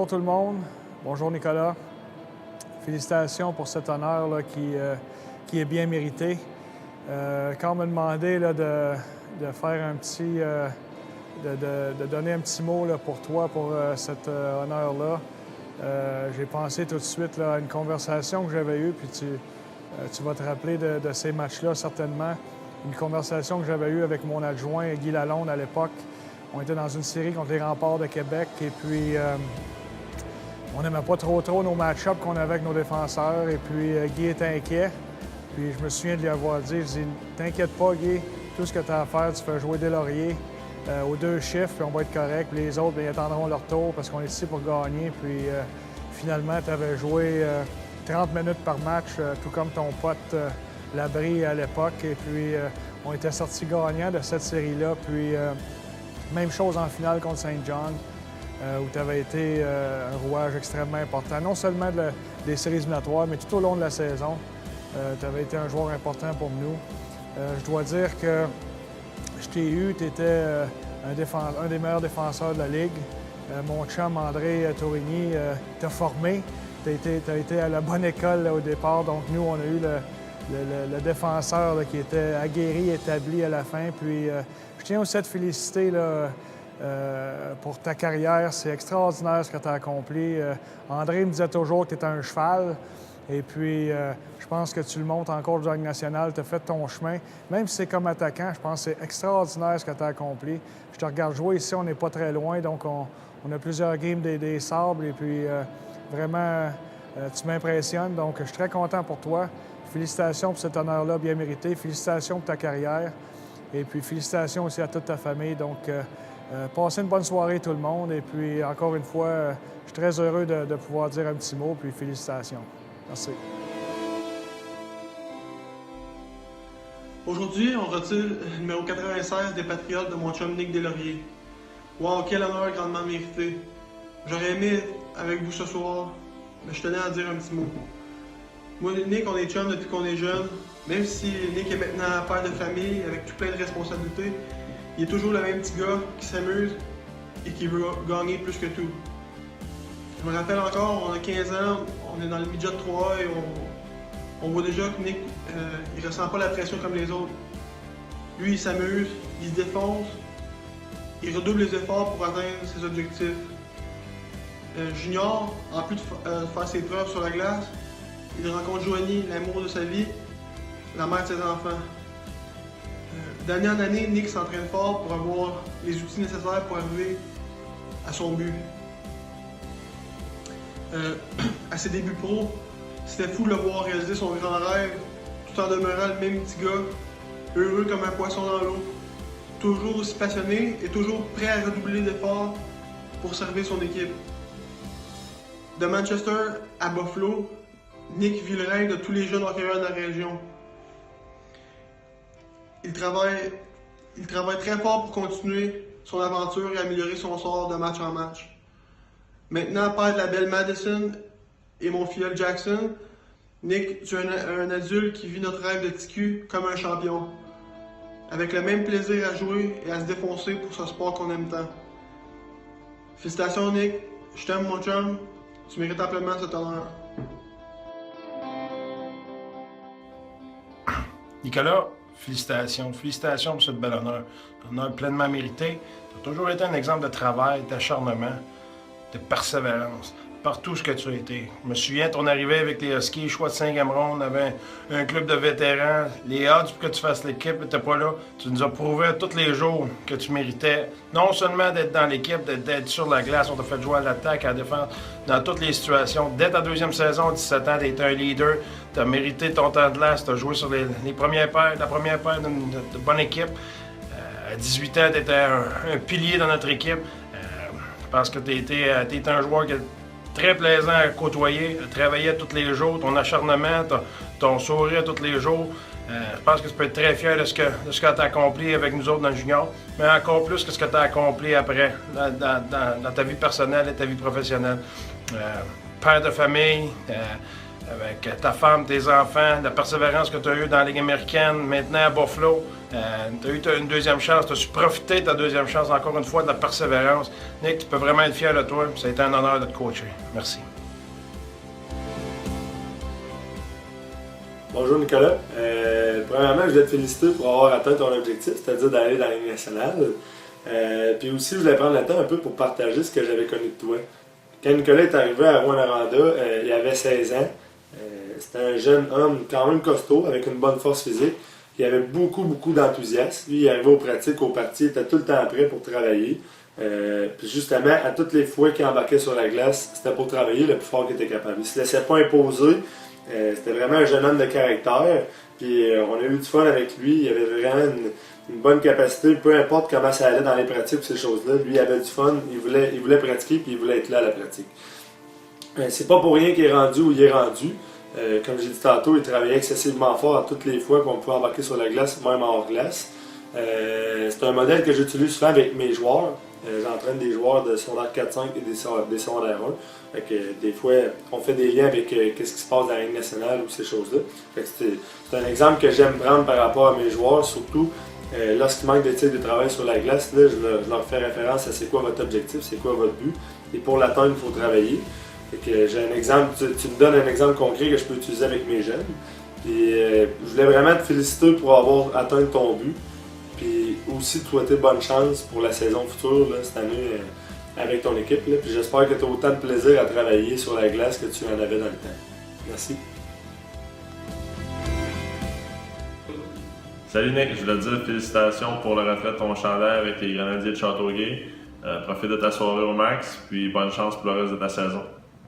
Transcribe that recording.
bonjour tout le monde. Bonjour Nicolas. Félicitations pour cet honneur là, qui est bien mérité. Quand on m'a demandé là, de faire un petit... de donner un petit mot là, pour toi, pour cet honneur-là, j'ai pensé tout de suite là, à une conversation que j'avais eue, puis tu vas te rappeler de ces matchs-là certainement. Une conversation que j'avais eue avec mon adjoint Guy Lalonde à l'époque. On était dans une série contre les Remparts de Québec et puis on n'aimait pas trop nos match-ups qu'on avait avec nos défenseurs et puis Guy était inquiet. Puis je me souviens de lui avoir dit, je dis « T'inquiète pas Guy, tout ce que tu as à faire, tu fais jouer Deslauriers aux 2 chiffres, puis on va être correct. Puis les autres, bien, ils attendront leur tour parce qu'on est ici pour gagner. Puis finalement, tu avais joué 30 minutes par match, tout comme ton pote Labrie à l'époque. Et puis on était sortis gagnants de cette série-là. Puis même chose en finale contre Saint John, où tu avais été un rouage extrêmement important, non seulement des séries éliminatoires, mais tout au long de la saison. Tu avais été un joueur important pour nous. Je dois dire que je t'ai eu, tu étais un des meilleurs défenseurs de la Ligue. Mon chum André Tourigny t'a formé. Tu as été à la bonne école là, au départ. Donc nous, on a eu le défenseur là, qui était aguerri, établi à la fin. Puis je tiens aussi à te féliciter là, pour ta carrière. C'est extraordinaire ce que tu as accompli. André me disait toujours que tu étais un cheval. Et puis, je pense que tu le montres encore de Ligue nationale, tu as fait ton chemin. Même si c'est comme attaquant, je pense que c'est extraordinaire ce que tu as accompli. Je te regarde jouer ici, on n'est pas très loin, donc on a plusieurs games des Sables. Et puis, vraiment, tu m'impressionnes. Donc, je suis très content pour toi. Félicitations pour cet honneur-là bien mérité. Félicitations pour ta carrière. Et puis, félicitations aussi à toute ta famille. Donc, passez une bonne soirée tout le monde. Et puis, encore une fois, je suis très heureux de pouvoir dire un petit mot. Puis, félicitations. Merci. Aujourd'hui, on retire le numéro 96 des Patriotes de mon chum Nick Deslauriers. Wow, quel honneur grandement mérité. J'aurais aimé être avec vous ce soir, mais je tenais à dire un petit mot. Moi et Nick, on est chum depuis qu'on est jeune. Même si Nick est maintenant père de famille avec tout plein de responsabilités, il est toujours le même petit gars qui s'amuse et qui veut gagner plus que tout. Je me rappelle encore, on a 15 ans, on est dans le midget 3 et on voit déjà que Nick, il ressent pas la pression comme les autres. Lui, il s'amuse, il se défonce, il redouble les efforts pour atteindre ses objectifs. Junior, en plus de faire ses preuves sur la glace, il rencontre Joanie, l'amour de sa vie, la mère de ses enfants. D'année en année, Nick s'entraîne fort pour avoir les outils nécessaires pour arriver à son but. À ses débuts pro, c'était fou de le voir réaliser son grand rêve, tout en demeurant le même petit gars, heureux comme un poisson dans l'eau, toujours aussi passionné et toujours prêt à redoubler d'efforts pour servir son équipe. De Manchester à Buffalo, Nick vit le rêve de tous les jeunes hockeyeurs de la région. Il travaille très fort pour continuer son aventure et améliorer son sort de match en match. Maintenant, père de la belle Madison et mon filleul Jackson, Nick, tu es un adulte qui vit notre rêve de TQ comme un champion, avec le même plaisir à jouer et à se défoncer pour ce sport qu'on aime tant. Félicitations Nick, je t'aime mon chum, tu mérites amplement cet honneur. Nicolas, félicitations pour ce bel honneur. Un honneur pleinement mérité. Tu as toujours été un exemple de travail, d'acharnement, de persévérance, partout ce que tu as été. Je me souviens de ton arrivée avec les Huskies, choix de 5e ronde, on avait un club de vétérans, les odds pour que tu fasses l'équipe n'étaient pas là. Tu nous as prouvé tous les jours que tu méritais non seulement d'être dans l'équipe, d'être sur la glace, on t'a fait jouer à l'attaque, à la défense, dans toutes les situations. Dès ta 2e saison, 17 ans, tu été un leader, tu as mérité ton temps de glace, tu as joué sur la première paire d'une bonne équipe. À 18 ans, tu étais un pilier dans notre équipe. Je pense que tu étais un joueur qui est très plaisant à côtoyer, à travailler tous les jours, ton acharnement, ton sourire tous les jours. Je pense que tu peux être très fier de ce que tu as accompli avec nous autres dans le junior, mais encore plus que ce que tu as accompli après, dans ta vie personnelle et ta vie professionnelle. Père de famille, avec ta femme, tes enfants, la persévérance que tu as eue dans la Ligue américaine, maintenant à Buffalo. Tu as eu une deuxième chance, tu as su profiter de ta deuxième chance, encore une fois, de la persévérance. Nick, tu peux vraiment être fier de toi. Ça a été un honneur de te coacher. Merci. Bonjour Nicolas. Premièrement, je voulais te féliciter pour avoir atteint ton objectif, c'est-à-dire d'aller dans la Ligue nationale. Puis aussi, je voulais prendre le temps un peu pour partager ce que j'avais connu de toi. Quand Nicolas est arrivé à Rwanda, il avait 16 ans. C'était un jeune homme quand même costaud, avec une bonne force physique. Il avait beaucoup d'enthousiasme. Lui, il arrivait aux pratiques, au parti, il était tout le temps prêt pour travailler. Puis justement, à toutes les fois qu'il embarquait sur la glace, c'était pour travailler le plus fort qu'il était capable. Il ne se laissait pas imposer. C'était vraiment un jeune homme de caractère. Puis on a eu du fun avec lui. Il avait vraiment une bonne capacité, peu importe comment ça allait dans les pratiques ou ces choses-là. Lui, il avait du fun. Il voulait pratiquer puis il voulait être là à la pratique. C'est pas pour rien qu'il est rendu où il est rendu. Comme j'ai dit tantôt, il travaillait excessivement fort à toutes les fois qu'on pouvait embarquer sur la glace, même hors glace. C'est un modèle que j'utilise souvent avec mes joueurs. J'entraîne des joueurs de secondaire 4-5 et des secondaires 1. Fait que, des fois, on fait des liens avec qu'est-ce qui se passe dans la Ligue nationale ou ces choses-là. C'est un exemple que j'aime prendre par rapport à mes joueurs, surtout lorsqu'il manque d'éthique de travail sur la glace. Là, je leur fais référence à c'est quoi votre objectif, c'est quoi votre but. Et pour l'atteindre, il faut travailler. Fait que j'ai un exemple, tu me donnes un exemple concret que je peux utiliser avec mes jeunes. Puis, je voulais vraiment te féliciter pour avoir atteint ton but. Puis aussi te souhaiter bonne chance pour la saison future là, cette année avec ton équipe. Là. Puis j'espère que tu as autant de plaisir à travailler sur la glace que tu en avais dans le temps. Merci. Salut Nick, je voulais te dire félicitations pour le retrait de ton chandail avec les Grenadiers de Châteauguay. Profite de ta soirée au max, puis bonne chance pour le reste de ta saison.